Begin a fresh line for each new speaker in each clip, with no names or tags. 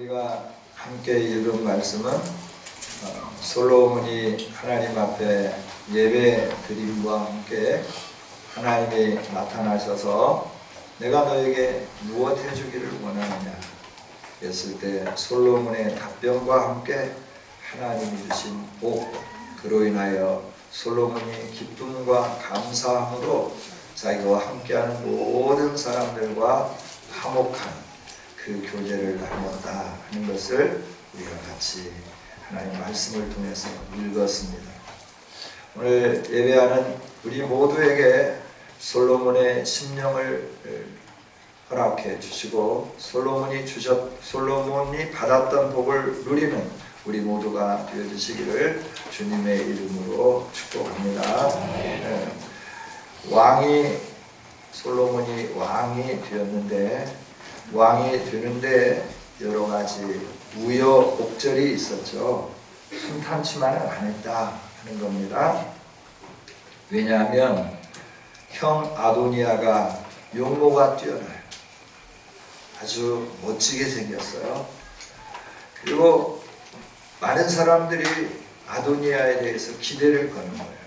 우리가 함께 읽은 말씀은 솔로몬이 하나님 앞에 예배 드림과 함께 하나님이 나타나셔서 내가 너에게 무엇 해주기를 원하느냐 했을 때 솔로몬의 답변과 함께 하나님이 주신 복, 그로 인하여 솔로몬이 기쁨과 감사함으로 자기와 함께하는 모든 사람들과 화목한 그 교제를 나눴다 하는 것을 우리가 같이 하나님 말씀을 통해서 읽었습니다. 오늘 예배하는 우리 모두에게 솔로몬의 심령을 허락해 주시고 솔로몬이 받았던 복을 누리는 우리 모두가 되어주시기를 주님의 이름으로 축복합니다. 솔로몬이 왕이 되었는데 왕이 되는데 여러 가지 우여곡절이 있었죠. 순탄치만은 안 했다 하는 겁니다. 왜냐하면 형 아도니아가 용모가 뛰어나요. 아주 멋지게 생겼어요. 그리고 많은 사람들이 아도니아에 대해서 기대를 거는 거예요.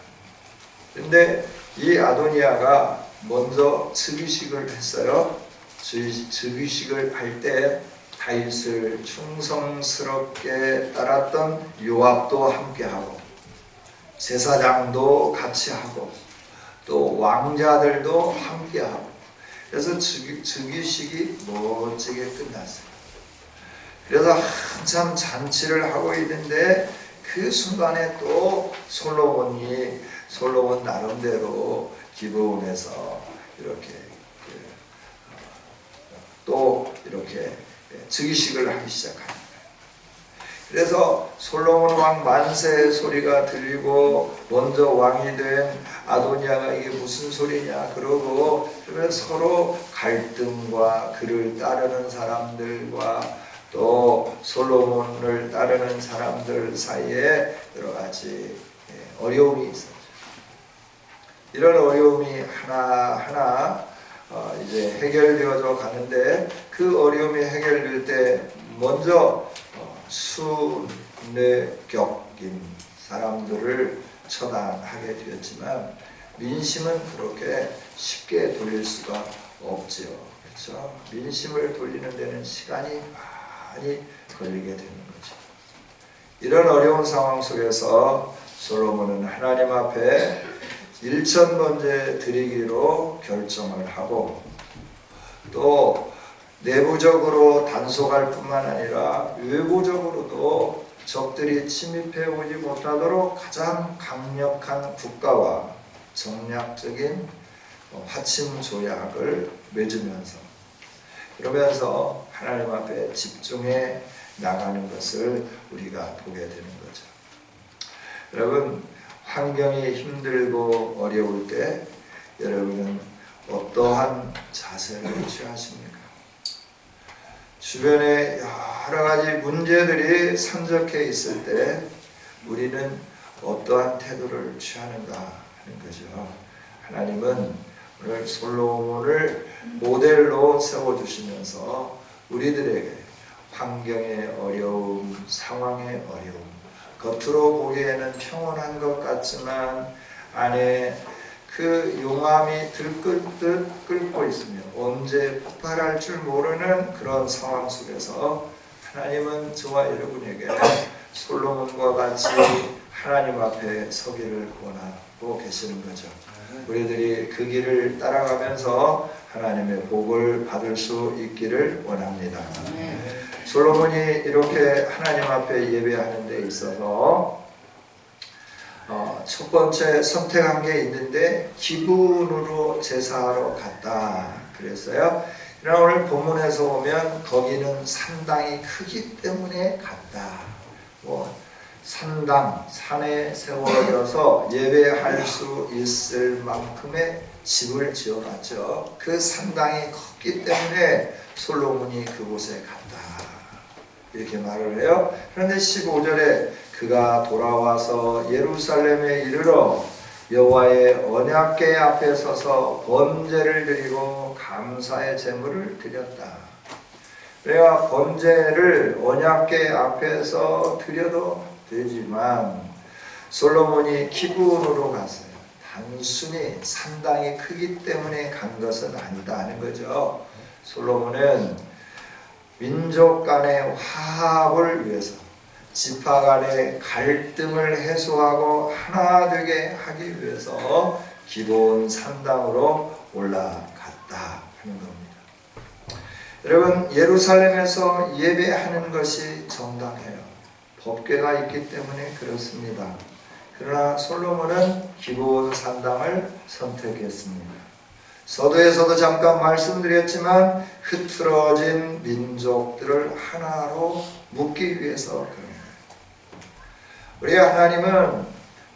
그런데 이 아도니아가 먼저 즉위식을 했어요. 즉위식을 할 때 다윗을 충성스럽게 따랐던 요압도 함께하고 제사장도 같이 하고 또 왕자들도 함께하고 그래서 즉위식이 멋지게 끝났어요. 그래서 한참 잔치를 하고 있는데 그 순간에 또 솔로몬 나름대로 기브온에서 이렇게 즉위식을 하기 시작합니다. 그래서 솔로몬 왕 만세 소리가 들리고 먼저 왕이 된 아도니아가 이게 무슨 소리냐 그러고 그러면 서로 갈등과 그를 따르는 사람들과 또 솔로몬을 따르는 사람들 사이에 여러 가지 어려움이 있었죠. 이런 어려움이 하나하나 이제 해결되어져 가는데 그 어려움이 해결될 때 먼저 순례격인 사람들을 처단하게 되었지만 민심은 그렇게 쉽게 돌릴 수가 없지요. 그렇죠? 민심을 돌리는 데는 시간이 많이 걸리게 되는 거죠. 이런 어려운 상황 속에서 솔로몬은 하나님 앞에 일천번제 드리기로 결정을 하고 또 내부적으로 단속할 뿐만 아니라 외부적으로도 적들이 침입해 오지 못하도록 가장 강력한 국가와 정략적인 화친 조약을 맺으면서 그러면서 하나님 앞에 집중해 나가는 것을 우리가 보게 되는 거죠. 여러분, 환경이 힘들고 어려울 때 여러분은 어떠한 자세를 취하십니까? 주변에 여러 가지 문제들이 산적해 있을 때 우리는 어떠한 태도를 취하는가 하는 거죠. 하나님은 오늘 솔로몬을 모델로 세워주시면서 우리들에게 환경의 어려움, 상황의 어려움, 겉으로 보기에는 평온한 것 같지만 안에 그 용암이 들끓듯 끓고 있으며 언제 폭발할 줄 모르는 그런 상황 속에서 하나님은 저와 여러분에게 솔로몬과 같이 하나님 앞에 서기를 원하고 계시는 거죠. 우리들이 그 길을 따라가면서 하나님의 복을 받을 수 있기를 원합니다. 솔로몬이 이렇게 하나님 앞에 예배하는 데 있어서 첫 번째 선택한 게 있는데 기브온으로 제사하러 갔다 그랬어요. 그러나 오늘 본문에서 보면 거기는 산당이 크기 때문에 갔다. 산에 세워져서 예배할 수 있을 만큼의 집을 지어놨죠. 그 산당이 컸기 때문에 솔로몬이 그곳에 갔다. 이렇게 말을 해요. 그런데 15절에 그가 돌아와서 예루살렘에 이르러 여호와의 언약궤 앞에 서서 번제를 드리고 감사의 제물을 드렸다. 우리가 번제를 언약궤 앞에서 드려도 되지만 솔로몬이 기브온으로 갔어요. 단순히 산당이 크기 때문에 간 것은 아니다 하는 거죠. 솔로몬은 민족 간의 화합을 위해서 지파 간의 갈등을 해소하고 하나 되게 하기 위해서 기브온 산당으로 올라갔다 하는 겁니다. 여러분, 예루살렘에서 예배하는 것이 정당해요. 법궤가 있기 때문에 그렇습니다. 그러나 솔로몬은 기브온 산당을 선택했습니다. 서두에서도 잠깐 말씀드렸지만 흐트러진 민족들을 하나로 묶기 위해서 그런 거예요. 우리 하나님은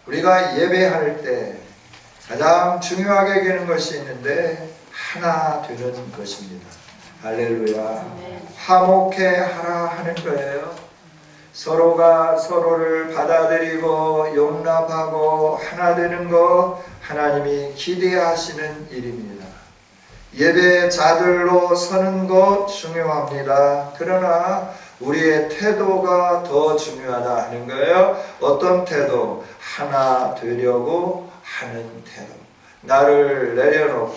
우리가 예배할 때 가장 중요하게 여기는 것이 있는데 하나 되는 것입니다. 할렐루야. 화목해 하라 하는 거예요. 서로가 서로를 받아들이고 용납하고 하나 되는 것 하나님이 기대하시는 일입니다. 예배자들로 서는 것 중요합니다. 그러나 우리의 태도가 더 중요하다 하는 거예요. 어떤 태도? 하나 되려고 하는 태도. 나를 내려놓고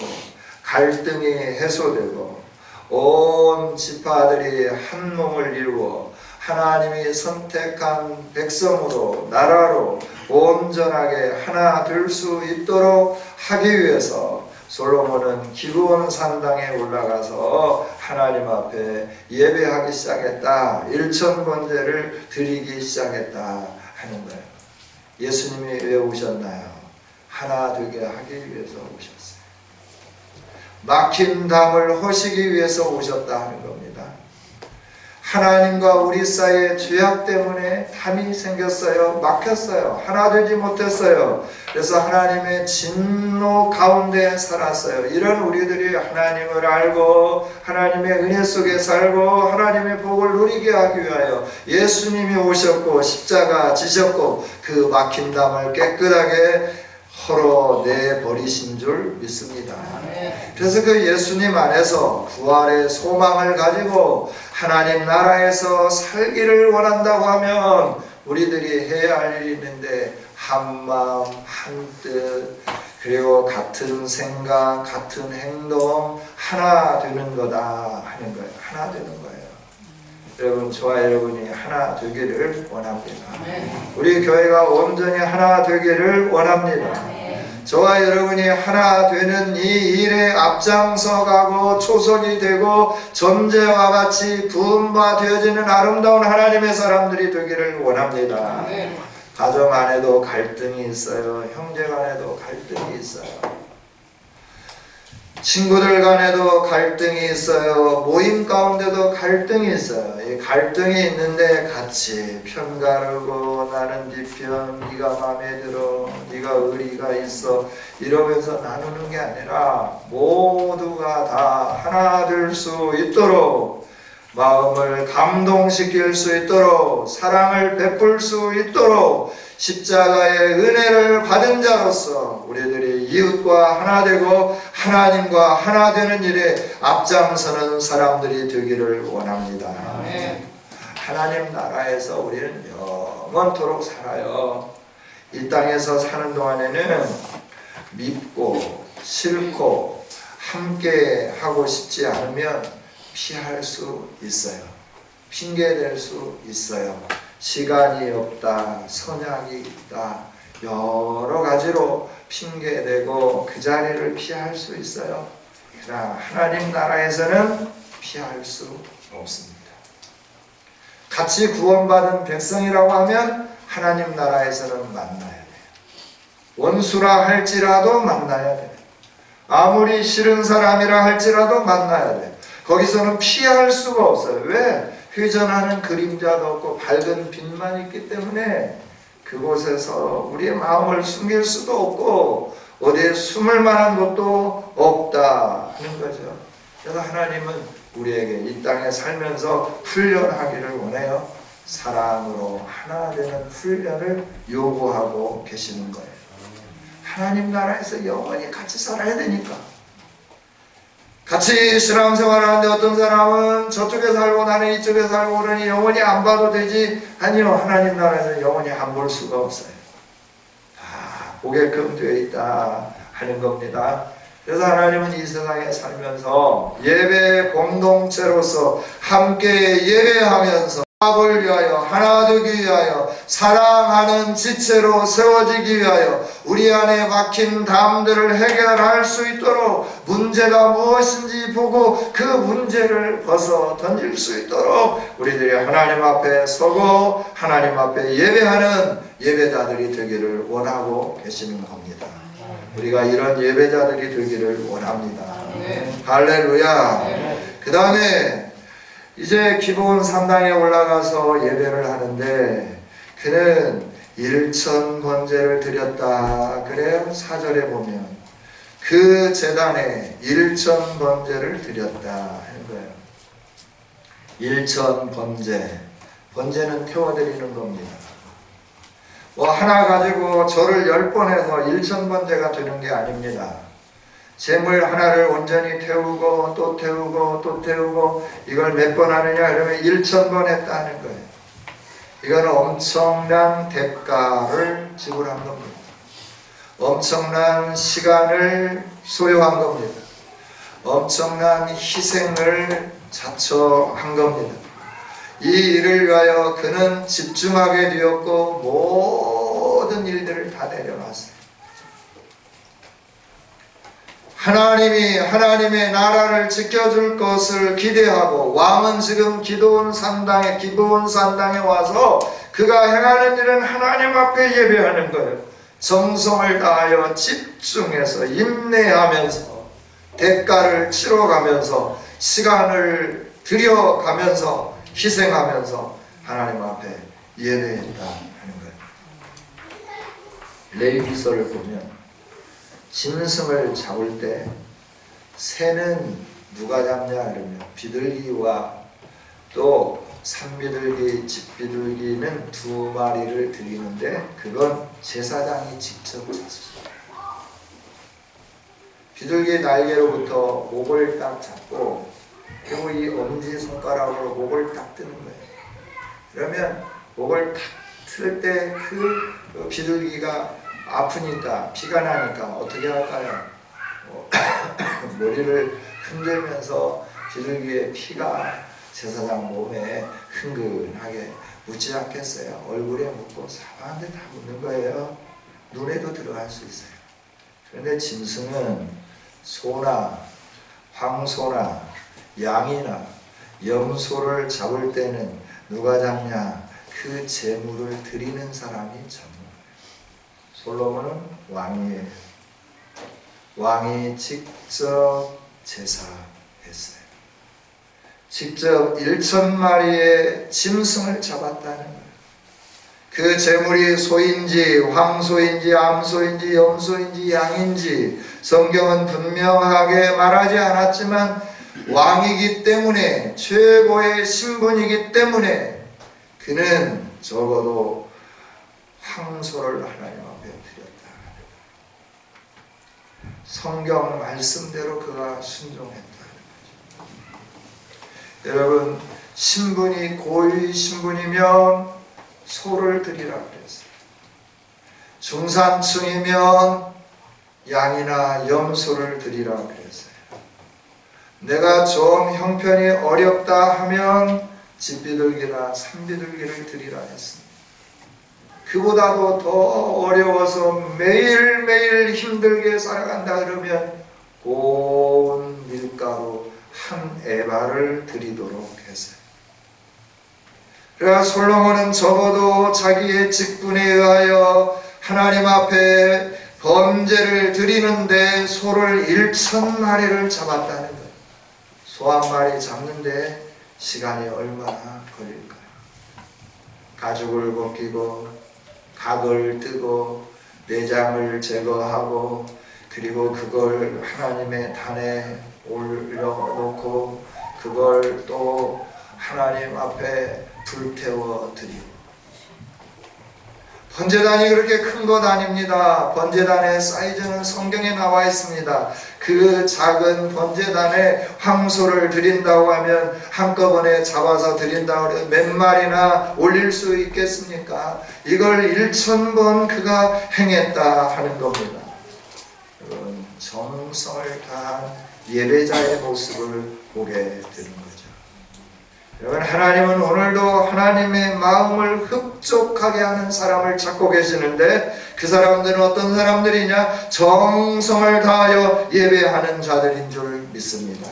갈등이 해소되고 온 지파들이 한 몸을 이루어 하나님이 선택한 백성으로 나라로 온전하게 하나 될 수 있도록 하기 위해서 솔로몬은 기브온 산당에 올라가서 하나님 앞에 예배하기 시작했다. 일천 번제를 드리기 시작했다 하는 거예요. 예수님이 왜 오셨나요? 하나 되게 하기 위해서 오셨어요. 막힌 담을 허시기 위해서 오셨다 하는 겁니다. 하나님과 우리 사이의 죄악 때문에 담이 생겼어요. 막혔어요. 하나 되지 못했어요. 그래서 하나님의 진노 가운데 살았어요. 이런 우리들이 하나님을 알고 하나님의 은혜 속에 살고 하나님의 복을 누리게 하기 위하여 예수님이 오셨고 십자가 지셨고 그 막힌 담을 깨끗하게 헐어내버리신 줄 믿습니다. 그래서 그 예수님 안에서 부활의 소망을 가지고 하나님 나라에서 살기를 원한다고 하면 우리들이 해야 할 일이 있는데 한 마음 한 뜻 그리고 같은 생각 같은 행동 하나 되는 거다 하는 거예요. 하나 되는 거예요. 여러분, 저와 여러분이 하나 되기를 원합니다. 우리 교회가 온전히 하나 되기를 원합니다. 저와 여러분이 하나 되는 이 일에 앞장서 가고 초석이 되고 전제와 같이 부음바 되어지는 아름다운 하나님의 사람들이 되기를 원합니다. 가정 안에도 갈등이 있어요. 형제 간에도 갈등이 있어요. 친구들 간에도 갈등이 있어요. 모임 가운데도 갈등이 있어요. 이 갈등이 있는데 같이 편가르고 나는 네 편, 네가 마음에 들어, 네가 의리가 있어 이러면서 나누는 게 아니라 모두가 다 하나 될 수 있도록 마음을 감동시킬 수 있도록 사랑을 베풀 수 있도록 십자가의 은혜를 받은 자로서 우리들이 이웃과 하나 되고 하나님과 하나 되는 일에 앞장서는 사람들이 되기를 원합니다. 하나님 나라에서 우리는 영원토록 살아요. 이 땅에서 사는 동안에는 밉고 싫고 함께 하고 싶지 않으면 피할 수 있어요. 핑계댈 수 있어요. 시간이 없다, 선약이 있다, 여러 가지로 핑계대고 그 자리를 피할 수 있어요. 그러나 하나님 나라에서는 피할 수 없습니다. 같이 구원받은 백성이라고 하면 하나님 나라에서는 만나야 돼요. 원수라 할지라도 만나야 돼요. 아무리 싫은 사람이라 할지라도 만나야 돼요. 거기서는 피할 수가 없어요. 왜? 회전하는 그림자도 없고 밝은 빛만 있기 때문에 그곳에서 우리의 마음을 숨길 수도 없고 어디에 숨을 만한 것도 없다 하는 거죠. 그래서 하나님은 우리에게 이 땅에 살면서 훈련하기를 원해요. 사랑으로 하나 되는 훈련을 요구하고 계시는 거예요. 하나님 나라에서 영원히 같이 살아야 되니까. 같이 신앙생활을 하는데 어떤 사람은 저쪽에 살고 나는 이쪽에 살고 그러니 영원히 안 봐도 되지. 아니요, 하나님 나라에서 영원히 안 볼 수가 없어요. 다 보게끔 되어 있다 하는 겁니다. 그래서 하나님은 이 세상에 살면서 예배 공동체로서 함께 예배하면서 합을 위하여 하나 되기 위하여 사랑하는 지체로 세워지기 위하여 우리 안에 막힌 담들을 해결할 수 있도록 문제가 무엇인지 보고 그 문제를 벗어 던질 수 있도록 우리들이 하나님 앞에 서고 하나님 앞에 예배하는 예배자들이 되기를 원하고 계시는 겁니다. 우리가 이런 예배자들이 되기를 원합니다. 할렐루야. 그 다음에 이제 기본 산당에 올라가서 예배를 하는데 그는 일천 번제를 드렸다. 그래요? 4절에 보면 그 제단에 일천 번제를 드렸다 하는 거예요. 일천 번제. 번제는 태워드리는 겁니다. 뭐 하나 가지고 절을 10번 해서 일천 번제가 되는 게 아닙니다. 재물 하나를 온전히 태우고 또 태우고 또 태우고 이걸 몇 번 하느냐 그러면 1000번 했다는 거예요. 이거는 엄청난 대가를 지불한 겁니다. 엄청난 시간을 소요한 겁니다. 엄청난 희생을 자처한 겁니다. 이 일을 위하여 그는 집중하게 되었고 모든 일들을 다 내려놨어요. 하나님이 하나님의 나라를 지켜줄 것을 기대하고 왕은 지금 기브온 산당에 와서 그가 행하는 일은 하나님 앞에 예배하는 거예요. 정성을 다하여 집중해서 인내하면서 대가를 치러가면서 시간을 들여가면서 희생하면서 하나님 앞에 예배했다 하는 거예요. 레위기서를 보면 짐승을 잡을 때 새는 누가 잡냐 그러면 비둘기와 또 산비둘기, 집비둘기는 2마리를 드리는데 그건 제사장이 직접 잡습니다. 비둘기 날개로부터 목을 딱 잡고 그리고 이 엄지손가락으로 목을 딱 뜨는 거예요. 그러면 목을 탁 틀 때 그 비둘기가 아프니까 피가 나니까 어떻게 할까요? 머리를 흔들면서 비둘기의 피가 제사장 몸에 흥근하게 묻지 않겠어요? 얼굴에 묻고 사방한데 다 묻는 거예요. 눈에도 들어갈 수 있어요. 그런데 짐승은 소나 황소나 양이나 염소를 잡을 때는 누가 잡냐? 그 제물을 드리는 사람이 전문. 솔로몬은 왕이에요. 왕이 직접 제사했어요. 직접 1000마리의 짐승을 잡았다는 거예요. 그 제물이 소인지 황소인지 암소인지 염소인지 양인지 성경은 분명하게 말하지 않았지만 왕이기 때문에 최고의 신분이기 때문에 그는 적어도 황소를 하나님 앞에 드렸다. 성경 말씀대로 그가 순종했다. 여러분, 신분이 고위 신분이면 소를 드리라 그랬어요. 중산층이면 양이나 염소를 드리라 그랬어요. 내가 좀 형편이 어렵다 하면 집비둘기나 산비둘기를 드리라 했습니다. 그보다도 더 어려워서 매일매일 힘들게 살아간다 그러면 고운 밀가루 한 에바를 드리도록 했어요. 그러나 솔로몬은 적어도 자기의 직분에 의하여 하나님 앞에 번제를 드리는데 소를 1000마리를 잡았다는 거예요. 소 한 마리 잡는데 시간이 얼마나 걸릴까요? 가죽을 벗기고 각을 뜨고 내장을 제거하고 그리고 그걸 하나님의 단에 올려놓고 그걸 또 하나님 앞에 불태워 드리고 번제단이 그렇게 큰 것 아닙니다. 번제단의 사이즈는 성경에 나와 있습니다. 그 작은 번제단에 황소를 드린다고 하면 한꺼번에 잡아서 드린다고 하면 몇 마리나 올릴 수 있겠습니까? 이걸 1000번 그가 행했다 하는 겁니다. 여러분, 정성을 다한 예배자의 모습을 보게 되는 거죠. 여러분, 하나님은 오늘도 하나님의 마음을 흡족하게 하는 사람을 찾고 계시는데, 그 사람들은 어떤 사람들이냐? 정성을 다하여 예배하는 자들인 줄 믿습니다.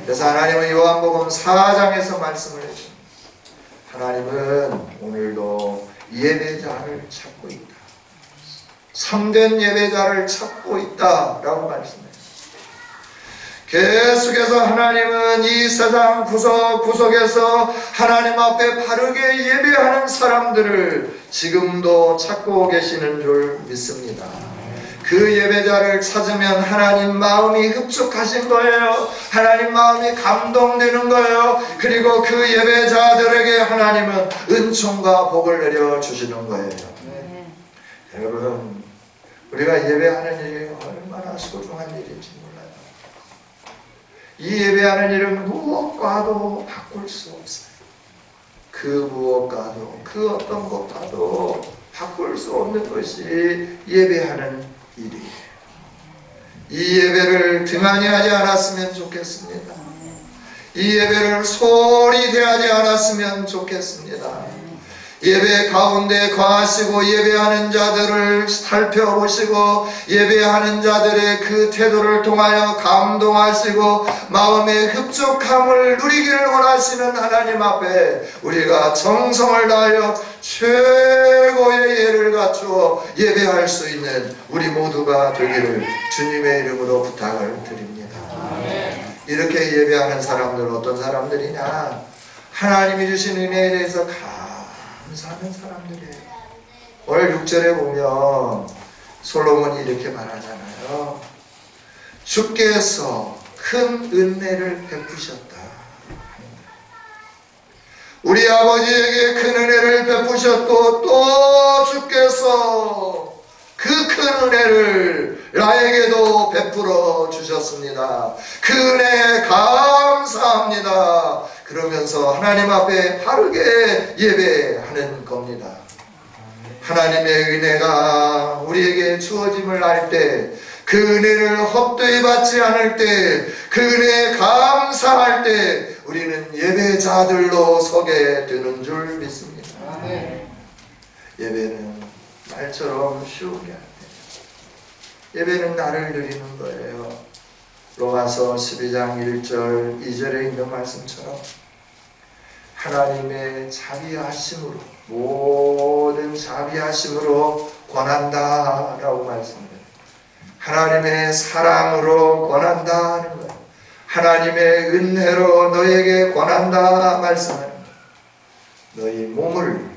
그래서 하나님은 요한복음 4장에서 말씀을 해줍니다. 하나님은 오늘도 예배자를 찾고 있다. 참된 예배자를 찾고 있다라고 말씀해요. 계속해서 하나님은 이 세상 구석구석에서 하나님 앞에 바르게 예배하는 사람들을 지금도 찾고 계시는 줄 믿습니다. 그 예배자를 찾으면 하나님 마음이 흡족하신 거예요. 하나님 마음이 감동되는 거예요. 그리고 그 예배자들에게 하나님은 은총과 복을 내려주시는 거예요. 여러분, 우리가 예배하는 일이 얼마나 소중한 일인지 몰라요. 이 예배하는 일은 무엇과도 바꿀 수 없어요. 그 무엇과도, 그 어떤 것과도 바꿀 수 없는 것이 예배하는 일이에요. 이 예배를 등한히 하지 않았으면 좋겠습니다. 이 예배를 소홀히 대하지 않았으면 좋겠습니다. 예배 가운데 거하시고 예배하는 자들을 살펴보시고 예배하는 자들의 그 태도를 통하여 감동하시고 마음의 흡족함을 누리기를 원하시는 하나님 앞에 우리가 정성을 다하여 최고의 예를 갖추어 예배할 수 있는 우리 모두가 되기를 주님의 이름으로 부탁을 드립니다. 이렇게 예배하는 사람들은 어떤 사람들이냐? 하나님이 주신 은혜에 대해서 감사하는 사람들이에요. 오늘 6절에 보면 솔로몬이 이렇게 말하잖아요. 주께서 큰 은혜를 베푸셨다. 우리 아버지에게 큰 은혜를 베푸셨고 또 주께서 그 큰 은혜를 나에게도 베풀어 주셨습니다. 그 은혜에 감사합니다. 그러면서 하나님 앞에 바르게 예배하는 겁니다. 하나님의 은혜가 우리에게 주어짐을 알 때, 그 은혜를 헛되이 받지 않을 때, 그 은혜에 감사할 때 우리는 예배자들로 서게 되는 줄 믿습니다. 예배는 말처럼 쉬운 게 아니에요. 예배는 나를 드리는 거예요. 로마서 12장 1절 2절에 있는 말씀처럼 하나님의 자비하심으로, 모든 자비하심으로 권한다 라고 말씀해요. 하나님의 사랑으로 권한다 하는 거예요. 하나님의 은혜로 너에게 권한다 말씀하는 거예요. 너희 몸을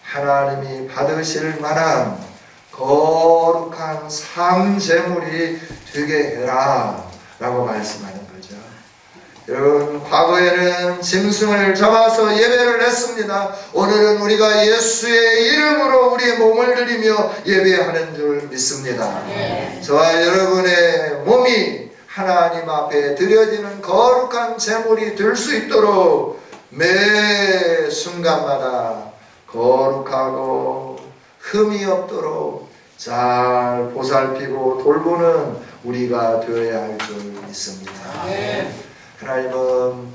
하나님이 받으실 만한 거룩한 삶제물이 되게 해라 라고 말씀하는 거죠. 여러분, 과거에는 짐승을 잡아서 예배를 했습니다. 오늘은 우리가 예수의 이름으로 우리의 몸을 드리며 예배하는 줄 믿습니다. 저와 여러분의 몸이 하나님 앞에 드려지는 거룩한 제물이 될 수 있도록 매 순간마다 거룩하고 흠이 없도록 잘 보살피고 돌보는 우리가 되어야 할 줄 믿습니다. 하나님은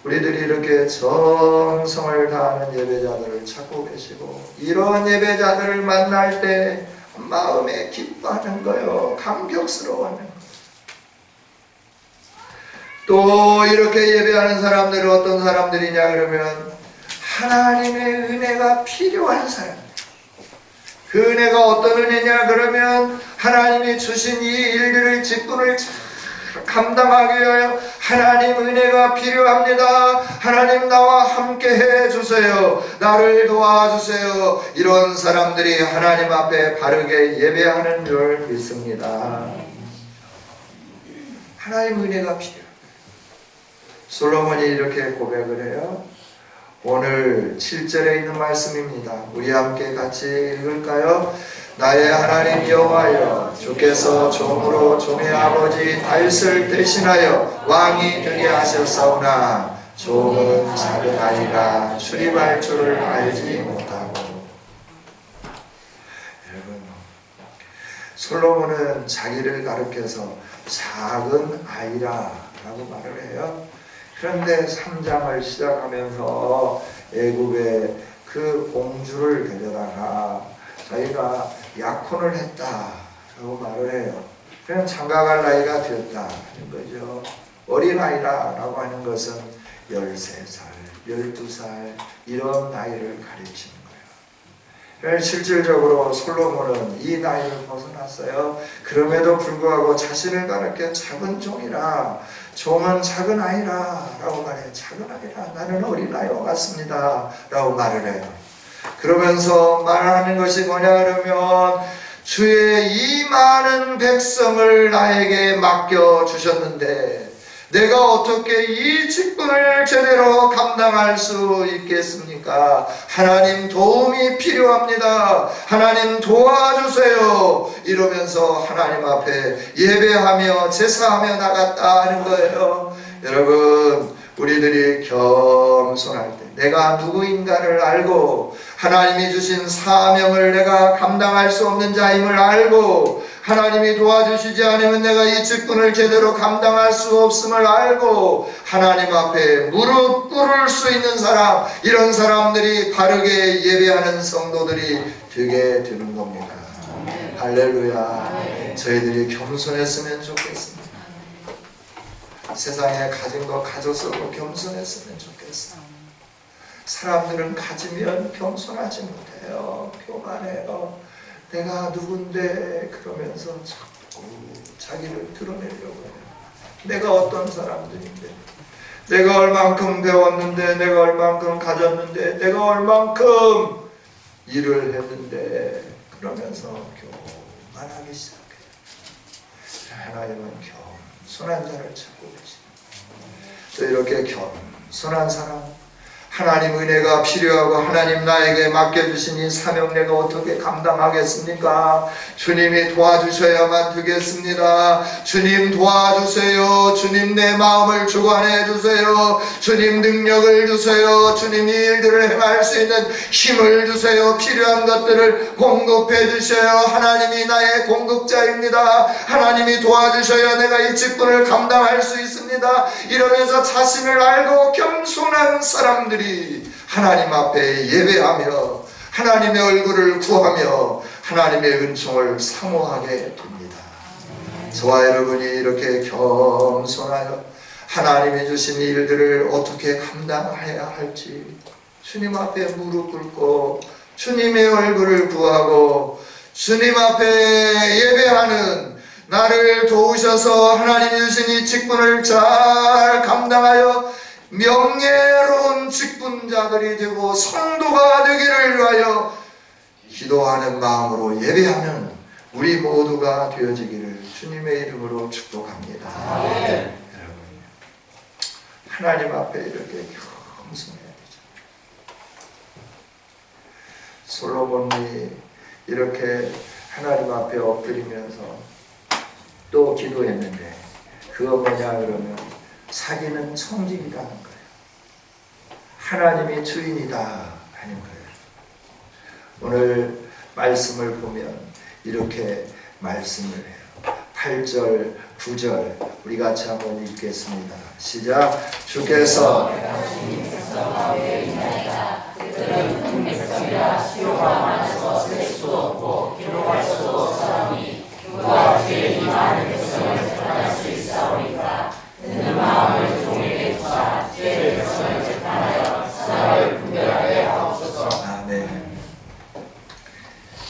우리들이 이렇게 정성을 다하는 예배자들을 찾고 계시고 이런 예배자들을 만날 때 마음에 기뻐하는 거요, 감격스러워하는 거요. 또 이렇게 예배하는 사람들은 어떤 사람들이냐 그러면 하나님의 은혜가 필요한 사람. 그 은혜가 어떤 은혜냐 그러면 하나님이 주신 이 일들을 직분을 잘 감당하기 위하여 하나님 은혜가 필요합니다. 하나님 나와 함께 해주세요. 나를 도와주세요. 이런 사람들이 하나님 앞에 바르게 예배하는 줄 믿습니다. 하나님 은혜가 필요합니다. 솔로몬이 이렇게 고백을 해요. 오늘 7절에 있는 말씀입니다. 우리 함께 같이 읽을까요? 나의 하나님 여호와여, 주께서 종으로 종의 아버지 다윗을 대신하여 왕이 되게 하셨사오나 종은 작은 아이라 출입할 줄을 알지 못하고. 여러분, 솔로몬은 자기를 가리켜서 작은 아이라 라고 말을 해요. 그런데 3장을 시작하면서 애굽의 그 공주를 데려다가 자기가 약혼을 했다라고 말을 해요. 그냥 장가갈 나이가 되었다는 거죠. 어린아이라고 하는 것은 13살, 12살 이런 나이를 가리키는 거예요. 실질적으로 솔로몬은 이 나이를 벗어났어요. 그럼에도 불구하고 자신을 가리켜 작은 종이라, 종은 작은 아이라 라고 말해요. 작은 아이라, 나는 어린아이와 같습니다 라고 말을 해요. 그러면서 말하는 것이 뭐냐 그러면, 주의 이 많은 백성을 나에게 맡겨주셨는데 내가 어떻게 이 직분을 제대로 감당할 수 있겠습니까? 하나님 도움이 필요합니다. 하나님 도와주세요. 이러면서 하나님 앞에 예배하며 제사하며 나갔다 하는 거예요. 여러분, 우리들이 겸손할 때 내가 누구인가를 알고 하나님이 주신 사명을 내가 감당할 수 없는 자임을 알고 하나님이 도와주시지 않으면 내가 이 직분을 제대로 감당할 수 없음을 알고 하나님 앞에 무릎 꿇을 수 있는 사람, 이런 사람들이 바르게 예배하는 성도들이 되게 되는 겁니다. 할렐루야. 저희들이 겸손했으면 좋겠습니다. 세상에 가진 거 가졌어도 겸손했으면 좋겠어. 사람들은 가지면 겸손하지 못해요. 교만해요. 내가 누군데 그러면서 자꾸 자기를 드러내려고 해요. 내가 어떤 사람들인데, 내가 얼만큼 배웠는데, 내가 얼만큼 가졌는데, 내가 얼만큼 일을 했는데, 그러면서 교만하기 시작해요. 하나님은 겸손한 자를 찾고 계십니다. 또 이렇게 겸손한 사람, 하나님 은혜가 필요하고 하나님 나에게 맡겨주신 이 사명 내가 어떻게 감당하겠습니까? 주님이 도와주셔야만 되겠습니다. 주님 도와주세요. 주님 내 마음을 주관해 주세요. 주님 능력을 주세요. 주님 이 일들을 행할 수 있는 힘을 주세요. 필요한 것들을 공급해 주셔요. 하나님이 나의 공급자입니다. 하나님이 도와주셔야 내가 이 직분을 감당할 수 있습니다. 이러면서 자신을 알고 겸손한 사람들이 하나님 앞에 예배하며 하나님의 얼굴을 구하며 하나님의 은총을 사모하게 됩니다. 저와 여러분이 이렇게 겸손하여 하나님이 주신 일들을 어떻게 감당해야 할지 주님 앞에 무릎 꿇고 주님의 얼굴을 구하고 주님 앞에 예배하는, 나를 도우셔서 하나님이 주신 이 직분을 잘 감당하여 명예로운 직분자들이 되고 성도가 되기를 위하여 기도하는 마음으로 예배하는 우리 모두가 되어지기를 주님의 이름으로 축복합니다. 여러분, 하나님 앞에 이렇게 겸손해야 되죠. 솔로몬이 이렇게 하나님 앞에 엎드리면서 또 기도했는데, 그거 뭐냐 그러면 자기는 청직이라는 거예요. 하나님이 주인이다 하는 거예요. 오늘 말씀을 보면 이렇게 말씀을 해요. 8절, 9절 우리 같이 한번 읽겠습니다. 시작. 주께서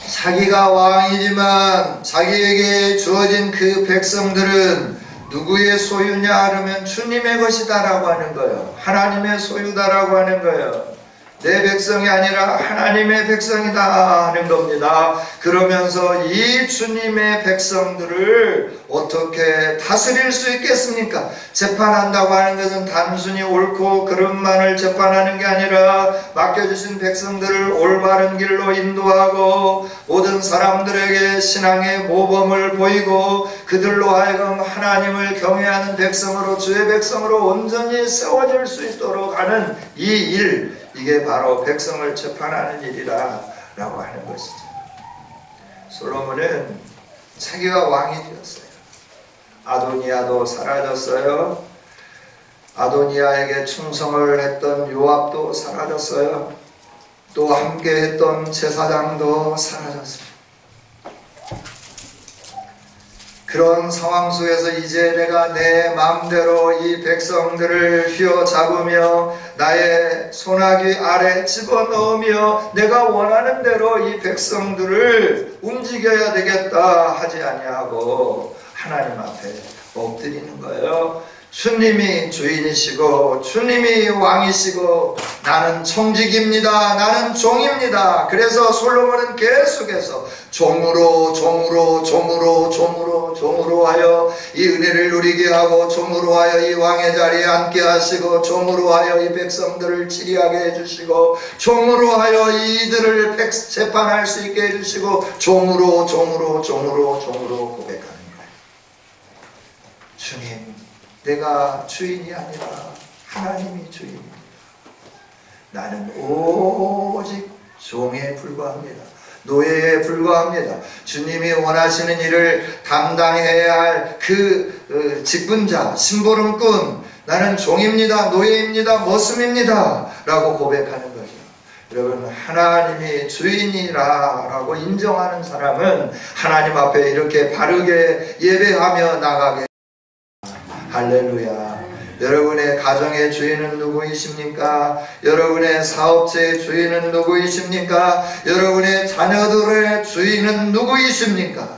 자기가 왕이지만 자기에게 주어진 그 백성들은 누구의 소유냐 하면 주님의 것이다라고 하는 거예요. 하나님의 소유다라고 하는 거예요. 내 백성이 아니라 하나님의 백성이다 하는 겁니다. 그러면서 이 주님의 백성들을 어떻게 다스릴 수 있겠습니까? 재판한다고 하는 것은 단순히 옳고 그름만을 재판하는 게 아니라 맡겨주신 백성들을 올바른 길로 인도하고 모든 사람들에게 신앙의 모범을 보이고 그들로 하여금 하나님을 경외하는 백성으로, 주의 백성으로 온전히 세워질 수 있도록 하는 이 일, 이게 바로 백성을 재판하는 일이라 라고 하는 것이죠. 솔로몬은 자기가 왕이 되었어요. 아도니아도 사라졌어요. 아도니아에게 충성을 했던 요압도 사라졌어요. 또 함께 했던 제사장도 사라졌습니다. 그런 상황 속에서 이제 내가 내 마음대로 이 백성들을 휘어잡으며 나의 손아귀 아래 집어넣으며 내가 원하는 대로 이 백성들을 움직여야 되겠다 하지 아니하고 하나님 앞에 엎드리는 거예요. 주님이 주인이시고 주님이 왕이시고 나는 청직입니다. 나는 종입니다. 그래서 솔로몬은 계속해서 종으로 하여 이 은혜를 누리게 하고 종으로 하여 이 왕의 자리에 앉게 하시고 종으로 하여 이 백성들을 치리하게 해주시고 종으로 하여 이들을 재판할 수 있게 해주시고 종으로 고백하는 거예요. 주님, 내가 주인이 아니라 하나님이 주인입니다. 나는 오직 종에 불과합니다. 노예에 불과합니다. 주님이 원하시는 일을 담당해야 할 그 직분자, 심부름꾼, 나는 종입니다. 노예입니다. 머슴입니다. 라고 고백하는 거죠. 여러분, 하나님이 주인이라 라고 인정하는 사람은 하나님 앞에 이렇게 바르게 예배하며 나가게. 할렐루야. 여러분의 가정의 주인은 누구이십니까? 여러분의 사업체의 주인은 누구이십니까? 여러분의 자녀들의 주인은 누구이십니까?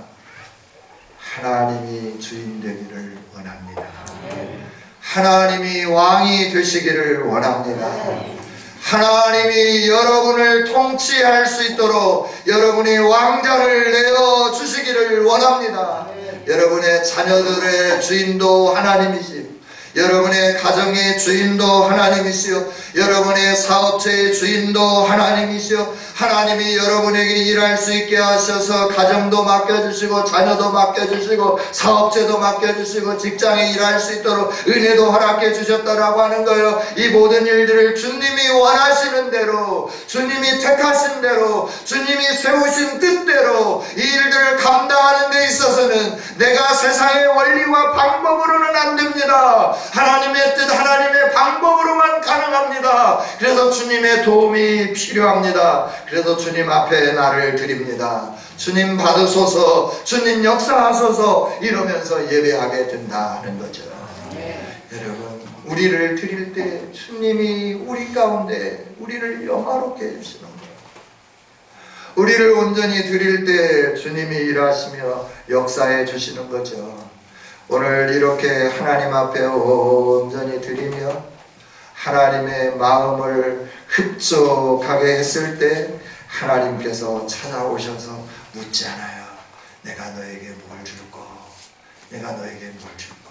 하나님이 주인 되기를 원합니다. 하나님이 왕이 되시기를 원합니다. 하나님이 여러분을 통치할 수 있도록 여러분이 왕자를 내어 주시기를 원합니다. 여러분의 자녀들의 주인도 하나님이시오. 여러분의 가정의 주인도 하나님이시오. 여러분의 사업체의 주인도 하나님이시오. 하나님이 여러분에게 일할 수 있게 하셔서 가정도 맡겨주시고 자녀도 맡겨주시고 사업체도 맡겨주시고 직장에 일할 수 있도록 은혜도 허락해 주셨다라고 하는 거예요. 이 모든 일들을 주님이 원하시는 대로, 주님이 택하신 대로, 주님이 세우신 뜻대로 이 일들을 감당하는 데 있어서는 내가 세상의 원리와 방법으로는 안 됩니다. 하나님의 뜻, 하나님의 방법으로만 가능합니다. 그래서 주님의 도움이 필요합니다. 그래서 주님 앞에 나를 드립니다. 주님 받으소서, 주님 역사하소서 이러면서 예배하게 된다는 거죠. 여러분, 우리를 드릴 때 주님이 우리 가운데 우리를 영화롭게 해주시는 거예요. 우리를 온전히 드릴 때 주님이 일하시며 역사해 주시는 거죠. 오늘 이렇게 하나님 앞에 온전히 드리며 하나님의 마음을 흡족하게 했을 때 하나님께서 찾아오셔서 묻지 않아요. 내가 너에게 뭘 줄까? 내가 너에게 뭘 줄까?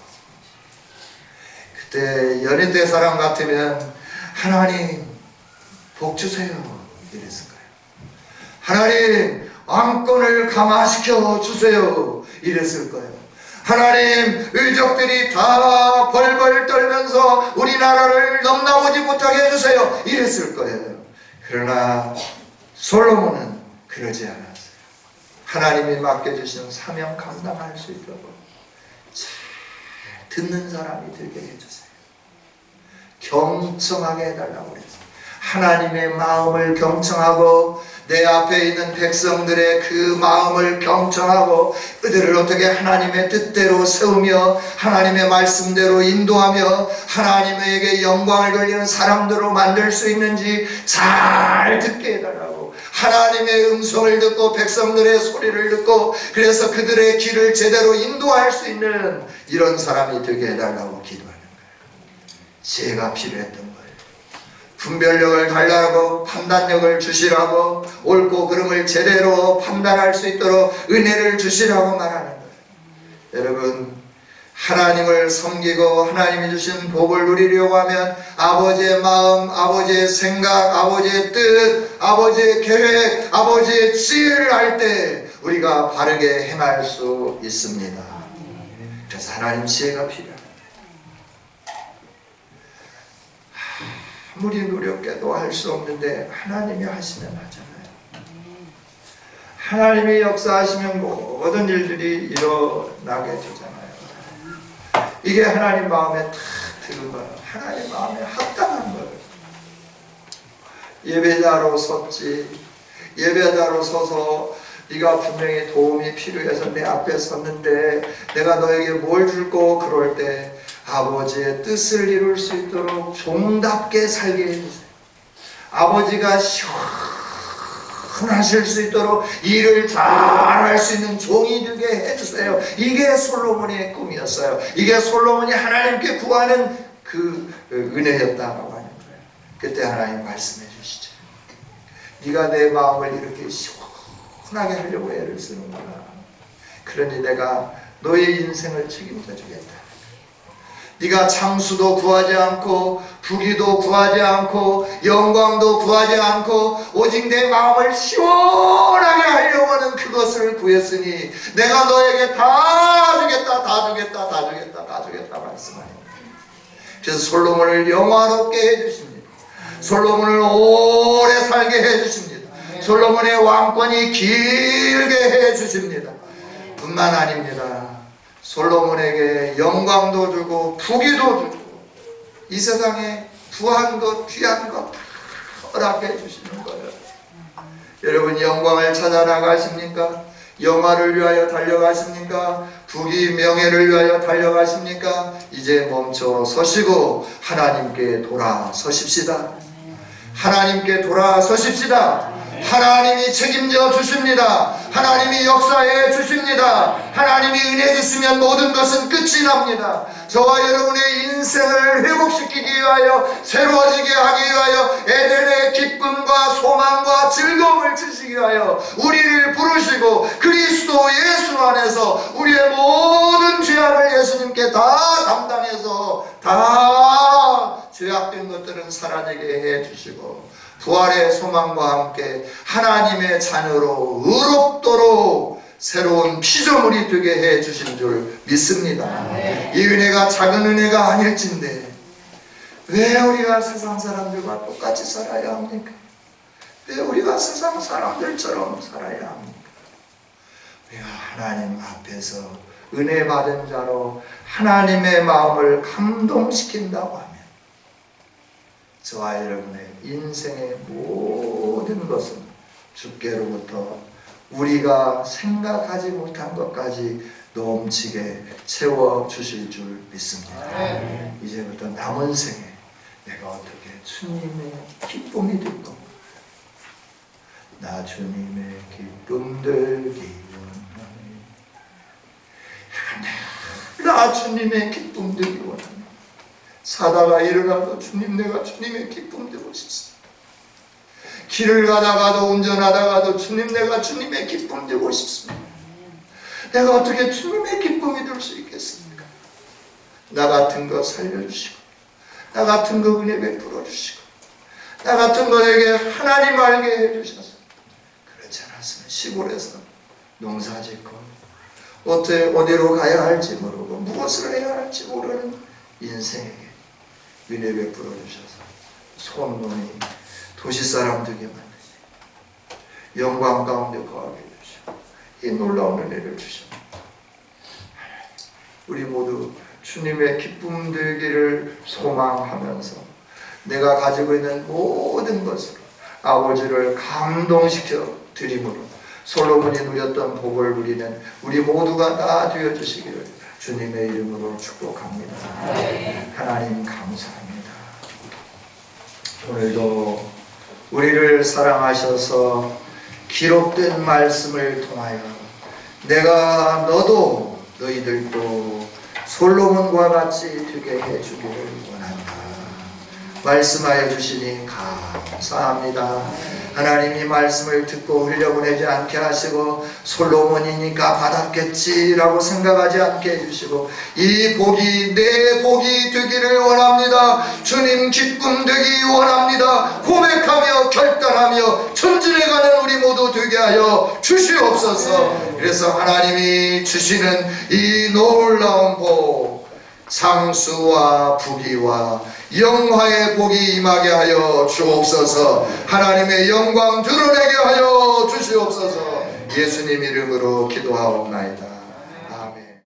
그때 연희대 사람 같으면 하나님 복 주세요 이랬을 거예요. 하나님 왕권을 강화시켜 주세요 이랬을 거예요. 하나님, 의적들이 다 벌벌 떨면서 우리나라를 넘나오지 못하게 해주세요 이랬을 거예요. 그러나 솔로몬은 그러지 않았어요. 하나님이 맡겨주신 사명 감당할 수 있도록 잘 듣는 사람이 되게 해주세요. 경청하게 해달라고 그랬어요. 하나님의 마음을 경청하고 내 앞에 있는 백성들의 그 마음을 경청하고 그들을 어떻게 하나님의 뜻대로 세우며 하나님의 말씀대로 인도하며 하나님에게 영광을 돌리는 사람들로 만들 수 있는지 잘 듣게 해달라고, 하나님의 음성을 듣고 백성들의 소리를 듣고 그래서 그들의 길을 제대로 인도할 수 있는 이런 사람이 되게 해달라고 기도하는 거예요. 지혜가 필요했던 거예요. 분별력을 달라고 판단력을 주시라고 옳고 그름을 제대로 판단할 수 있도록 은혜를 주시라고 말하는 거예요. 여러분, 하나님을 섬기고 하나님이 주신 복을 누리려고 하면 아버지의 마음, 아버지의 생각, 아버지의 뜻, 아버지의 계획, 아버지의 지혜를 알 때 우리가 바르게 행할 수 있습니다. 그래서 하나님 지혜가 필요합니다. 아무리 노력해도 할 수 없는데 하나님이 하시면 하잖아요. 하나님이 역사하시면 모든 일들이 일어나게 되잖아요. 이게 하나님 마음에 탁 드는 거예요. 하나님 마음에 합당한 거예요. 예배자로 섰지. 예배자로 서서 네가 분명히 도움이 필요해서 내 앞에 섰는데 내가 너에게 뭘 줄 거 그럴 때 아버지의 뜻을 이룰 수 있도록 종답게 살게 해주세요. 아버지가 시원하실 수 있도록 일을 잘할 수 있는 종이 되게 해주세요. 이게 솔로몬의 꿈이었어요. 이게 솔로몬이 하나님께 구하는 그 은혜였다고 하는 거예요. 그때 하나님 말씀해 주시죠. 네가 내 마음을 이렇게 시원하게 하려고 애를 쓰는구나. 그러니 내가 너의 인생을 책임져 주겠다. 네가 장수도 구하지 않고 부귀도 구하지 않고 영광도 구하지 않고 오직 내 마음을 시원하게 하려고 하는 그것을 구했으니 내가 너에게 다 주겠다, 다 주겠다, 다 주겠다, 다 주겠다 말씀합니다. 그래서 솔로몬을 영화롭게 해주십니다. 솔로몬을 오래 살게 해주십니다. 솔로몬의 왕권이 길게 해주십니다. 뿐만 아닙니다. 솔로몬에게 영광도 주고 부귀도 주고 이 세상에 부한 것 귀한 것 다 허락해 주시는 거예요. 여러분, 영광을 찾아 나가십니까? 영화를 위하여 달려가십니까? 부귀 명예를 위하여 달려가십니까? 이제 멈춰 서시고 하나님께 돌아서십시다. 하나님께 돌아서십시다. 하나님이 책임져 주십니다. 하나님이 역사해 주십니다. 하나님이 은혜 주시면 모든 것은 끝이 납니다. 저와 여러분의 인생을 회복시키기 위하여, 새로워지게 하기 위하여, 에덴의 기쁨과 소망과 즐거움을 주시기 위하여 우리를 부르시고 그리스도 예수 안에서 우리의 모든 죄악을 예수님께 다 담당해서 다 죄악된 것들은 사라지게 해 주시고 부활의 소망과 함께 하나님의 자녀로 의롭도록 새로운 피조물이 되게 해 주신 줄 믿습니다. 이 은혜가 작은 은혜가 아닐진데 왜 우리가 세상 사람들과 똑같이 살아야 합니까? 왜 우리가 세상 사람들처럼 살아야 합니까? 우리가 하나님 앞에서 은혜 받은 자로 하나님의 마음을 감동시킨다고 하면 저와 여러분의 인생의 모든 것은 주께로부터 우리가 생각하지 못한 것까지 넘치게 채워주실 줄 믿습니다. 이제부터 남은 생에 내가 어떻게 주님의 기쁨이 될 건가? 나 주님의 기쁨 되기 원하네. 나 주님의 기쁨 되기 원하네. 사다가 일어나도 주님, 내가 주님의 기쁨 되고 싶습니다. 길을 가다가도 운전하다가도 주님, 내가 주님의 기쁨 되고 싶습니다. 내가 어떻게 주님의 기쁨이 될 수 있겠습니까? 나 같은 거 살려주시고 나 같은 거 은혜 베풀어 주시고 나 같은 거에게 하나님 알게 해주셔서 그렇지 않았으면 시골에서 농사 짓고 어디로 가야 할지 모르고 무엇을 해야 할지 모르는 인생에게 은혜 베풀어 주셔서 손놈이 도시 사람 되게 만드시고 영광 가운데 거하게 해주시고 이 놀라운 은혜를 주십니다. 우리 모두 주님의 기쁨 되기를 소망하면서 내가 가지고 있는 모든 것으로 아버지를 감동시켜 드림으로 솔로몬이 누렸던 복을 누리는 우리 모두가 다 되어주시기를 주님의 이름으로 축복합니다. 하나님 감사합니다. 오늘도 우리를 사랑하셔서 기록된 말씀을 통하여 내가 너도 너희들도 솔로몬과 같이 되게 해주기를 원한다. 말씀하여 주시니 감사합니다. 하나님이 말씀을 듣고 흘려보내지 않게 하시고 솔로몬이니까 받았겠지라고 생각하지 않게 해주시고 이 복이 내 복이 되기를 원합니다. 주님 기쁨 되기 원합니다. 고백하며 결단하며 전진해가는 우리 모두 되게 하여 주시옵소서. 그래서 하나님이 주시는 이 놀라운 복, 상수와 부귀와 영화의 복이 임하게 하여 주옵소서. 하나님의 영광 드러내게 하여 주시옵소서. 예수님 이름으로 기도하옵나이다.